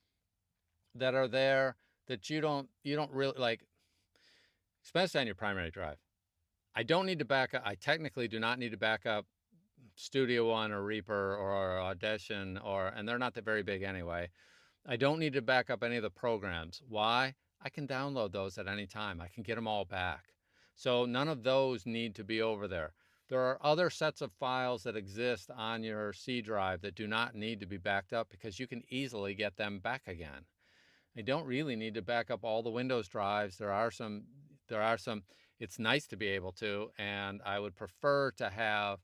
that are there that you don't really like, especially on your primary drive. I don't need to back up. I technically do not need to back up Studio One or Reaper or Audition, and they're not that very big anyway. I don't need to back up any of the programs. Why? I can download those at any time. I can get them all back. So none of those need to be over there. There are other sets of files that exist on your C drive that do not need to be backed up because you can easily get them back again. I don't really need to back up all the Windows drives. There are some, it's nice to be able to, and I would prefer to have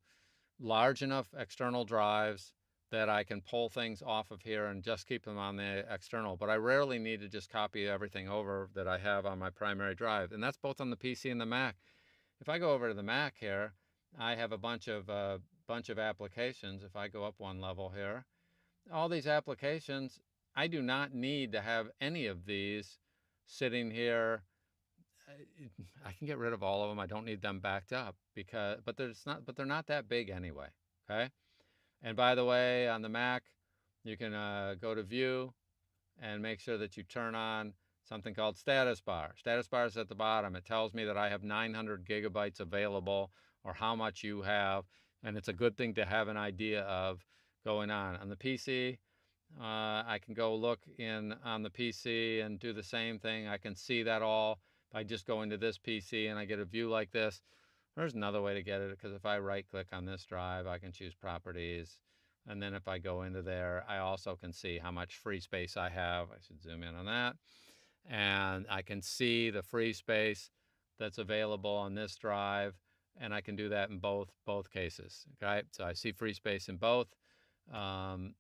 large enough external drives that I can pull things off of here and just keep them on the external. But I rarely need to just copy everything over that I have on my primary drive. And that's both on the PC and the Mac. If I go over to the Mac here, I have a bunch of applications. If I go up one level here, all these applications, I do not need to have any of these sitting here. I can get rid of all of them. I don't need them backed up but they're not that big anyway. Okay. And by the way, on the Mac, you can go to View and make sure that you turn on something called Status Bar. Status Bar is at the bottom. It tells me that I have 900 gigabytes available, or how much you have, and it's a good thing to have an idea of going on. On the PC, I can go look on the PC and do the same thing. I can see that all by just going to this PC, and I get a view like this. There's another way to get it, because if I right click on this drive, I can choose properties. And then if I go into there, I also can see how much free space I have. I should zoom in on that. And I can see the free space that's available on this drive. And I can do that in both cases. Okay, so I see free space in both. And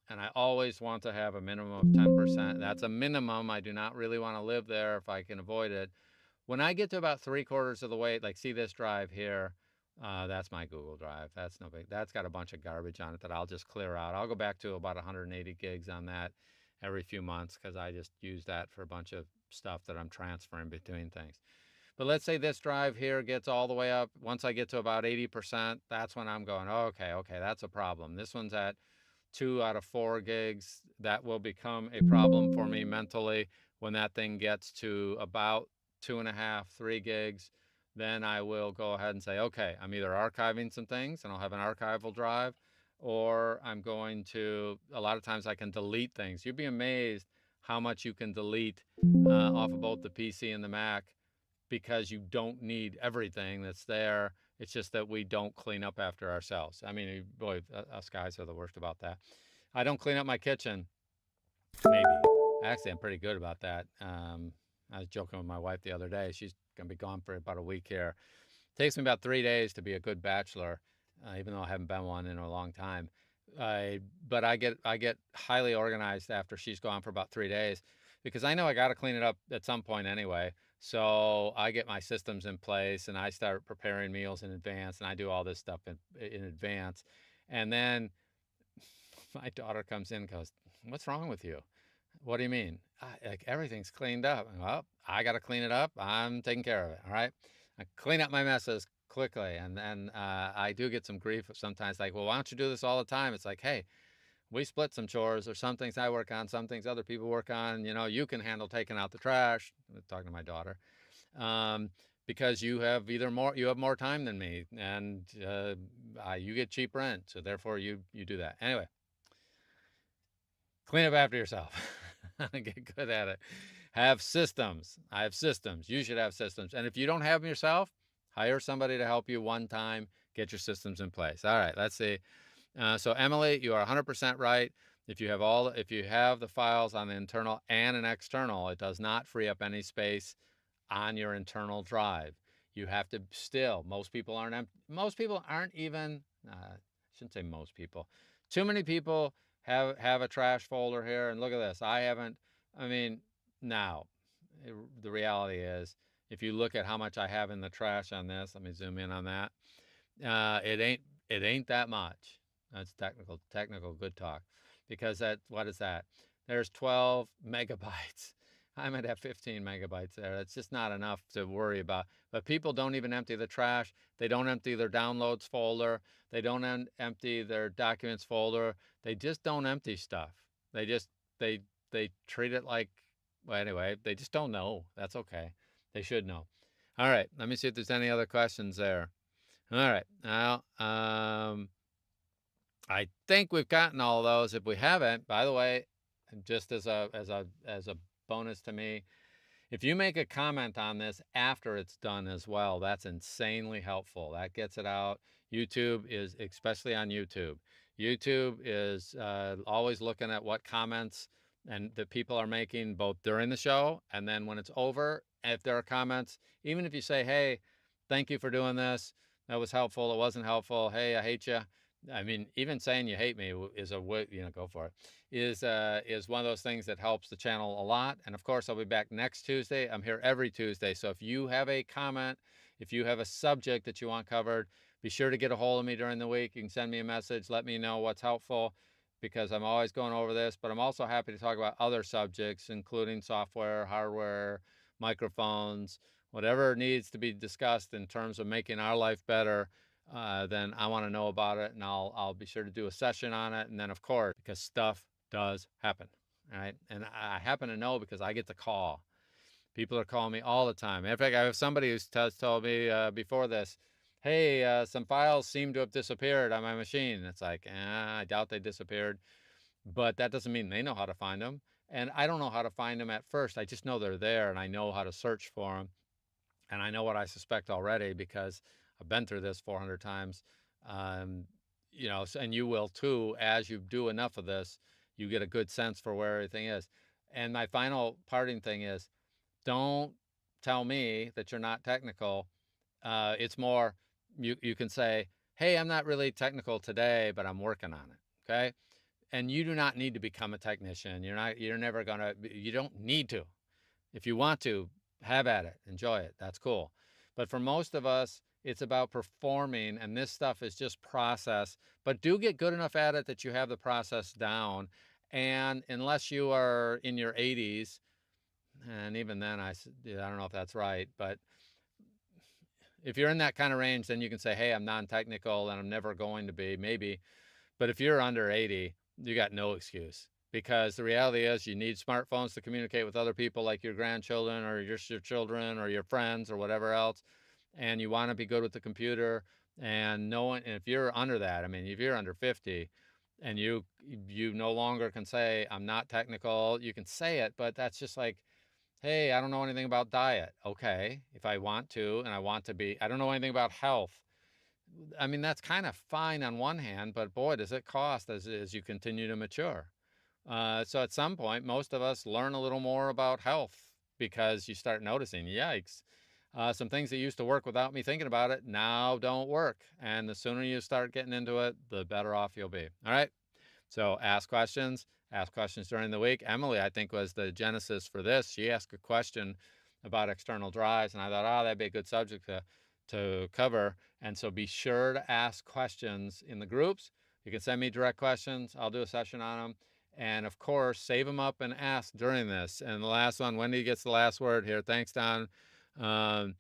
I always want to have a minimum of 10%. That's a minimum. I do not really want to live there if I can avoid it. When I get to about 3/4 of the way, like see this drive here, that's my Google Drive. That's no big. That's got a bunch of garbage on it that I'll just clear out. I'll go back to about 180 gigs on that every few months, because I just use that for a bunch of stuff that I'm transferring between things. But let's say this drive here gets all the way up. Once I get to about 80%, that's when I'm going, okay, that's a problem. This one's at 2 out of 4 gigs. That will become a problem for me mentally When that thing gets to about 2.5, 3 gigs, then I will go ahead and say, okay, I'm either archiving some things and I'll have an archival drive, or I'm going to, a lot of times I can delete things. You'd be amazed how much you can delete off of both the PC and the Mac, because you don't need everything that's there. It's just that we don't clean up after ourselves. I mean, boy, us guys are the worst about that. I don't clean up my kitchen. Maybe. Actually, I'm pretty good about that. I was joking with my wife the other day. She's going to be gone for about a week here. It takes me about 3 days to be a good bachelor, even though I haven't been one in a long time. But I get highly organized after she's gone for about 3 days, because I know I got to clean it up at some point anyway. So I get my systems in place and I start preparing meals in advance, and I do all this stuff in advance. And then my daughter comes in and goes, "What's wrong with you?" "What do you mean?" Like, everything's cleaned up." Well, I got to clean it up. I'm taking care of it. All right. I clean up my messes quickly. And then I do get some grief sometimes, like, "Well, why don't you do this all the time?" It's like, hey, we split some chores. Or some things I work on, some things other people work on. You can handle taking out the trash. I'm talking to my daughter. Um, because you have more time than me, and you get cheap rent. So therefore you do that. Anyway, clean up after yourself. Get good at it. Have systems. I have systems. You should have systems. And if you don't have them yourself, hire somebody to help you one time. Get your systems in place. All right, let's see. So Emily, you are 100% right. If you have the files on the internal and an external, it does not free up any space on your internal drive. You have to still. Most people aren't even. I shouldn't say most people. Too many people have a trash folder here. And look at this. I haven't. I mean, now, the reality is, if you look at how much I have in the trash on this, let me zoom in on that. It ain't that much. That's technical good talk, because what is that? There's 12 megabytes. I might have 15 megabytes there. That's just not enough to worry about. But people don't even empty the trash. They don't empty their downloads folder. They don't empty their documents folder. They just don't empty stuff. They just they they treat it like, well, anyway, they just don't know. That's okay. They should know. All right, let me see if there's any other questions there. All right, now I think we've gotten all of those. If we haven't, by the way, just as a bonus to me, if you make a comment on this after it's done as well, that's insanely helpful. That gets it out. YouTube is, especially on YouTube, YouTube is always looking at what comments and that people are making, both during the show and then when it's over. If there are comments, even if you say, "Hey, thank you for doing this. That was helpful. It wasn't helpful. Hey, I hate you." I mean, even saying you hate me is go for it, is one of those things that helps the channel a lot. And of course, I'll be back next Tuesday. I'm here every Tuesday. So if you have a comment, if you have a subject that you want covered, be sure to get a hold of me during the week. You can send me a message. Let me know what's helpful, because I'm always going over this. But I'm also happy to talk about other subjects, including software, hardware, microphones, whatever needs to be discussed in terms of making our life better. Then I want to know about it, and I'll be sure to do a session on it. And then, of course, because stuff does happen, right? And I happen to know because I get the call. People are calling me all the time. In fact, I have somebody who's told me before this, "Hey, some files seem to have disappeared on my machine." It's like, I doubt they disappeared, but that doesn't mean they know how to find them. And I don't know how to find them at first. I just know they're there, and I know how to search for them. And I know what I suspect already, because I've been through this 400 times. And you will too. As you do enough of this, you get a good sense for where everything is. And my final parting thing is, don't tell me that you're not technical. It's more, you can say, "Hey, I'm not really technical today, but I'm working on it." Okay. And you do not need to become a technician. You're never you don't need to. If you want to, have at it, enjoy it. That's cool. But for most of us, it's about performing, and this stuff is just process. But do get good enough at it that you have the process down. And unless you are in your 80s, and even then, I don't know if that's right, but if you're in that kind of range, then you can say, "Hey, I'm non-technical and I'm never going to be," maybe. But if you're under 80, you got no excuse. because the reality is you need smartphones to communicate with other people like your grandchildren or your children or your friends or whatever else. And you want to be good with the computer. And no one, if you're under that, I mean, if you're under 50 and you no longer can say, I'm not technical, you can say it, but that's just like, hey, I don't know anything about diet. Okay, if I want to, and I want to be, I don't know anything about health. I mean, that's kind of fine on one hand, but boy, does it cost as you continue to mature. So at some point, most of us learn a little more about health because you start noticing, yikes, some things that used to work without me thinking about it now don't work. And the sooner you start getting into it, the better off you'll be. All right. So ask questions during the week. Emily, I think, was the genesis for this. She asked a question about external drives, and I thought, oh, that'd be a good subject to cover. And so be sure to ask questions in the groups. You can send me direct questions. I'll do a session on them. And of course, save them up and ask during this. And the last one, Wendy gets the last word here. Thanks, Don. Um,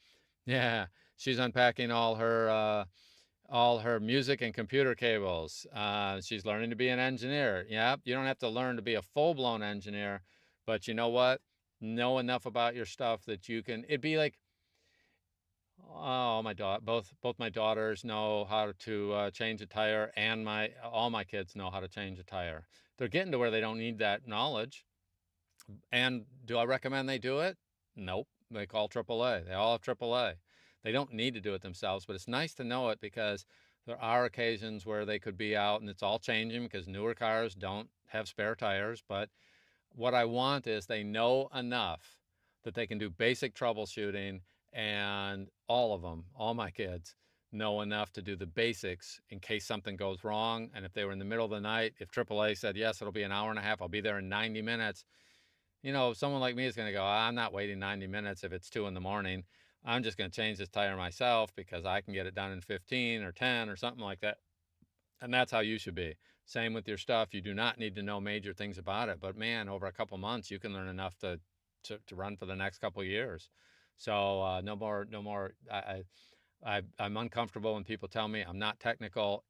yeah, she's unpacking all her music and computer cables. She's learning to be an engineer. Yeah, you don't have to learn to be a full-blown engineer, but you know what? Know enough about your stuff that you can. It'd be like, oh, both my daughters know how to change a tire, and all my kids know how to change a tire. They're getting to where they don't need that knowledge. And do I recommend they do it? Nope. They call AAA. They all have AAA. They don't need to do it themselves, but it's nice to know it because there are occasions where they could be out and it's all changing because newer cars don't have spare tires. But what I want is they know enough that they can do basic troubleshooting, and all of them, all my kids, know enough to do the basics in case something goes wrong. And if they were in the middle of the night, if AAA said, yes, it'll be an hour and a half, I'll be there in 90 minutes. Someone like me is going to go, I'm not waiting 90 minutes if it's 2 in the morning. I'm just going to change this tire myself because I can get it done in 15 or 10 or something like that. And that's how you should be. Same with your stuff. You do not need to know major things about it. But man, over a couple months, you can learn enough to run for the next couple years. So no more. I'm uncomfortable when people tell me I'm not technical.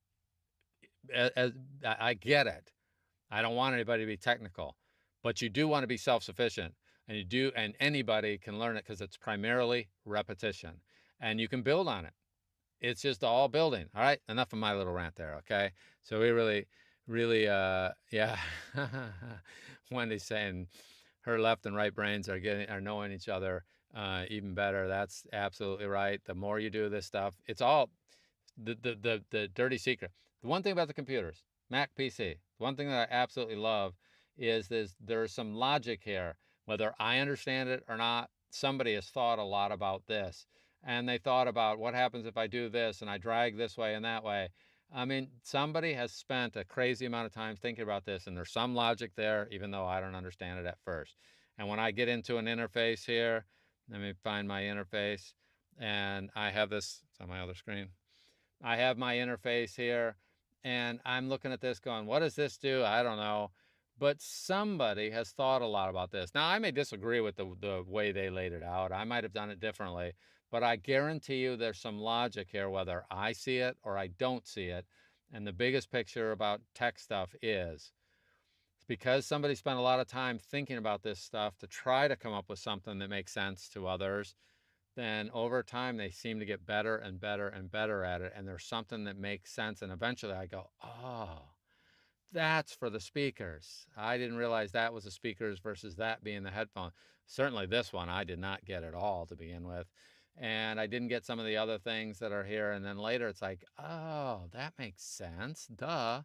I get it. I don't want anybody to be technical, but you do want to be self-sufficient, and anybody can learn it because it's primarily repetition, and you can build on it. It's just all building. All right, enough of my little rant there. Okay, so we really, yeah. Wendy's saying her left and right brains are knowing each other even better. That's absolutely right. The more you do this stuff, it's all the dirty secret. The one thing about the computers, Mac PC, one thing that I absolutely love is there's some logic here. Whether I understand it or not, somebody has thought a lot about this. And they thought about what happens if I do this and I drag this way and that way. I mean, somebody has spent a crazy amount of time thinking about this, and there's some logic there, even though I don't understand it at first. And when I get into an interface here, let me find my interface, and I have this, it's on my other screen. I have my interface here, and I'm looking at this going, what does this do? I don't know. But somebody has thought a lot about this. Now, I may disagree with the way they laid it out. I might have done it differently. But I guarantee you there's some logic here, whether I see it or I don't see it. And the biggest picture about tech stuff is because somebody spent a lot of time thinking about this stuff to try to come up with something that makes sense to others, then over time they seem to get better and better and better at it. And there's something that makes sense. And eventually I go, oh, that's for the speakers. I didn't realize that was the speakers versus that being the headphone. Certainly this one I did not get at all to begin with. And I didn't get some of the other things that are here. And then later it's like, oh, that makes sense. Duh.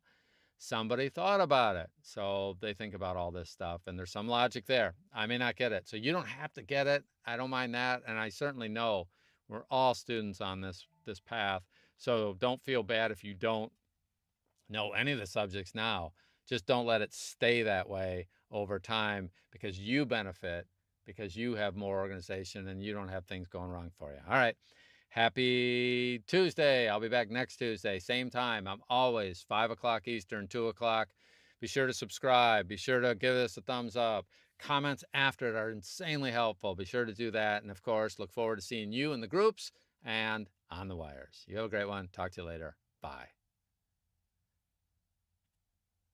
Somebody thought about it. So they think about all this stuff, and there's some logic there. I may not get it. So you don't have to get it. I don't mind that. And I certainly know we're all students on this path. So don't feel bad if you don't know any of the subjects now. Just don't let it stay that way over time, because you benefit, because you have more organization and you don't have things going wrong for you. All right. Happy Tuesday. I'll be back next Tuesday, same time. I'm always 5 o'clock Eastern, 2 o'clock. Be sure to subscribe. Be sure to give us a thumbs up. Comments after it are insanely helpful. Be sure to do that. And of course, look forward to seeing you in the groups and on the wires. You have a great one. Talk to you later. Bye.